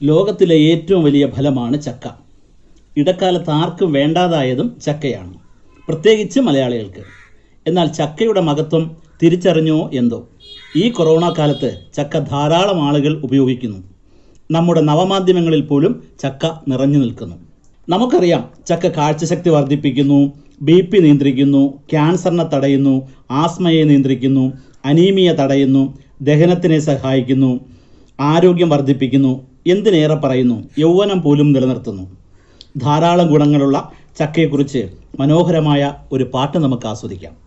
ലോകത്തിലെ ഏറ്റവും വലിയ ഫലമാണ് ചക്ക. ഇടക്കാലത്ത് ആർക്കും വേണ്ടാതായതും ചക്കയാണ്, പ്രത്യേകിച്ച് മലയാളികൾക്ക്. എന്നാൽ ചക്കയുടെ മഹത്വം തിരിച്ചറിഞ്ഞോ എന്തോ? ഈ കൊറോണ കാലത്ത് ചക്ക ധാരാളം ആളുകൾ ഉപയോഗിക്കുന്നു. നമ്മുടെ നവമാധ്യമങ്ങളിൽ പോലും ചക്ക നിറഞ്ഞു നിൽക്കുന്നു. നമുക്കറിയാം, ചക്ക കാഴ്ചശക്തി വർദ്ധിപ്പിക്കുന്നു, BP നിയന്ത്രിക്കുന്നു, ക്യാൻസറിനെ തടയുന്നു, ആസ്മയെ നിയന്ത്രിക്കുന്നു, അനീമിയ തടയുന്നു, ദഹനത്തിനെ സഹായിക്കുന്നു, ആരോഗ്യം വർദ്ധിപ്പിക്കുന്നു, എന്തിനേറെ പറയുന്നു, യൗവനം പോലും നിലനിർത്തുന്നു. ധാരാളം ഗുണങ്ങളുള്ള ചക്കയെക്കുറിച്ച് മനോഹരമായ ഒരു പാട്ട് നമുക്ക് ആസ്വദിക്കാം.